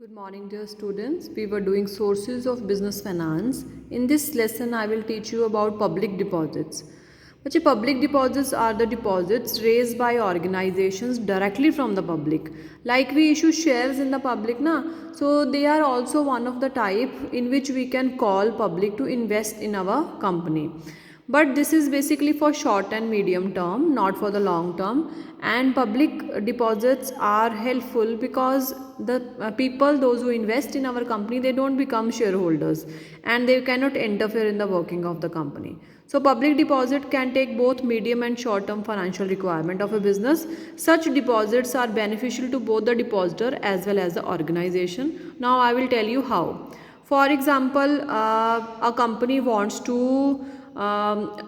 Good morning, dear students. We were doing sources of business finance. In this lesson, I will teach you about public deposits. बच्चे public deposits are the deposits raised by organizations directly from the public. Like we issue shares in the public, na? So they are also one of the type in which we can call public to invest in our company. But this is basically for short and medium term, not for the long term. And public deposits are helpful because the people, those who invest in our company, they don't become shareholders and they cannot interfere in the working of the company. So public deposit can take both medium and short term financial requirement of a business. Such deposits are beneficial to both the depositor as well as the organization. Now I will tell you how. For example, a company wants to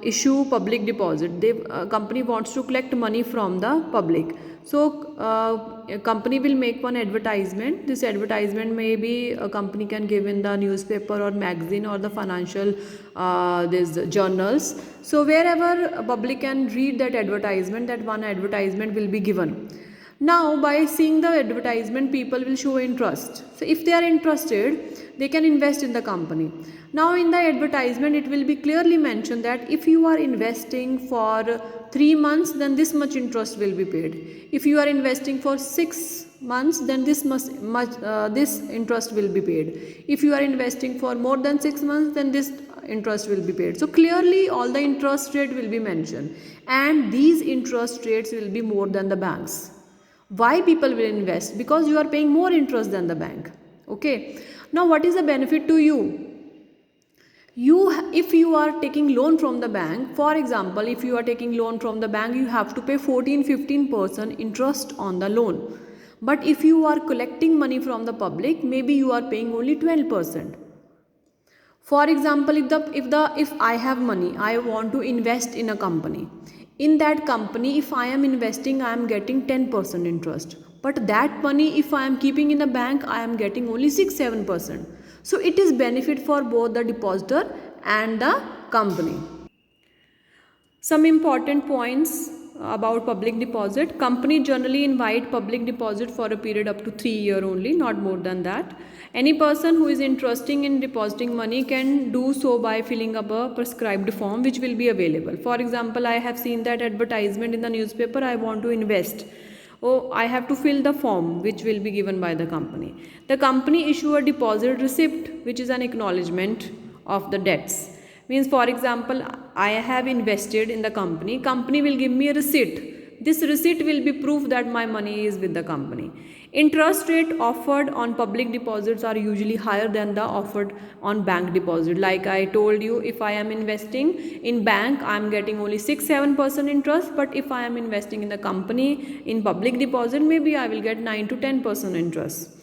issue public deposit. Company wants to collect money from the public. So a company will make one advertisement. This advertisement may be a company can give in the newspaper or magazine or the financial these journals. So wherever public can read that advertisement, that one advertisement will be given. Now by seeing the advertisement, people will show interest. So if they are interested, they can invest in the company. Now in the advertisement, it will be clearly mentioned that if you are investing for 3 months, then this much interest will be paid. If you are investing for 6 months, then this interest will be paid. If you are investing for more than 6 months, then this interest will be paid. So clearly all the interest rate will be mentioned, and these interest rates will be more than the banks. Why people will invest? Because you are paying more interest than the bank. Okay. Now what is the benefit to you? If you are taking loan from the bank, for example, if you are taking loan from the bank, you have to pay 14-15% interest on the loan. But if you are collecting money from the public, maybe you are paying only 12%. For example, if I have money, I want to invest in a company. In that company, if I am investing, I am getting 10% interest. But that money, if I am keeping in a bank, I am getting only 6-7%. So it is benefit for both the depositor and the company. Some important points about public deposit. Company generally invite public deposit for a period up to 3 years only, not more than that. Any person who is interested in depositing money can do so by filling up a prescribed form which will be available. For example, I have seen that advertisement in the newspaper, I want to invest. Oh, I have to fill the form which will be given by the company. The company issue a deposit receipt which is an acknowledgement of the debts. Means, for example, I have invested in the company. Company will give me a receipt. This receipt will be proof that my money is with the company. Interest rate offered on public deposits are usually higher than the offered on bank deposit. Like I told you, if I am investing in bank, I am getting only 6-7% interest. But if I am investing in the company in public deposit, maybe I will get 9-10% interest.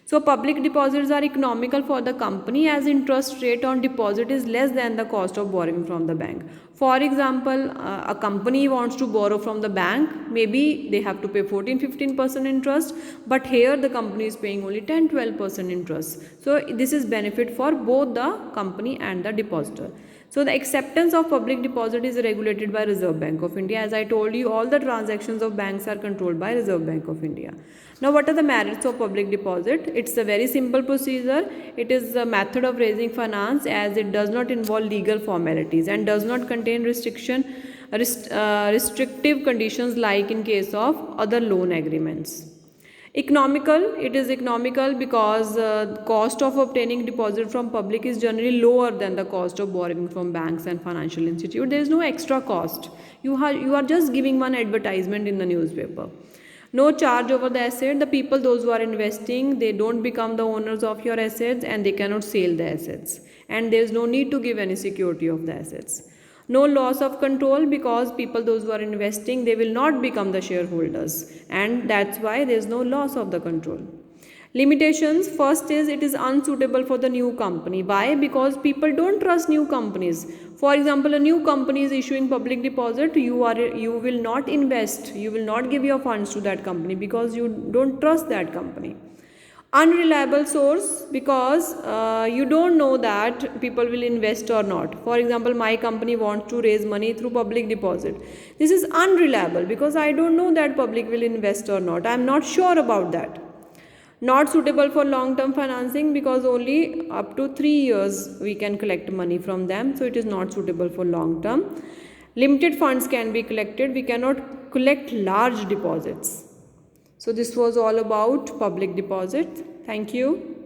So public deposits are economical for the company as interest rate on deposit is less than the cost of borrowing from the bank. For example, a company wants to borrow from the bank, maybe they have to pay 14-15% interest, but here the company is paying only 10-12% interest. So this is benefit for both the company and the depositor. So the acceptance of public deposit is regulated by Reserve Bank of India. As I told you, all the transactions of banks are controlled by Reserve Bank of India. Now what are the merits of public deposit? It's a very simple procedure. It is a method of raising finance as it does not involve legal formalities and does not contain restrictive conditions like in case of other loan agreements. Economical, it is economical because cost of obtaining deposit from public is generally lower than the cost of borrowing from banks and financial institute. There is no extra cost. You are just giving one advertisement in the newspaper. No charge over the asset. The people, those who are investing, they don't become the owners of your assets and they cannot sell the assets. And there is no need to give any security of the assets. No loss of control because people, those who are investing, they will not become the shareholders, and that's why there is no loss of the control. Limitations. First is it is unsuitable for the new company. Why? Because people don't trust new companies. For example, a new company is issuing public deposit, you will not invest, you will not give your funds to that company because you don't trust that company. Unreliable source because you don't know that people will invest or not. For example, my company wants to raise money through public deposit. This is unreliable because I don't know that public will invest or not. I am not sure about that. Not suitable for long term financing because only up to 3 years we can collect money from them, so it is not suitable for long term. Limited funds can be collected, we cannot collect large deposits. So this was all about public deposits. Thank you.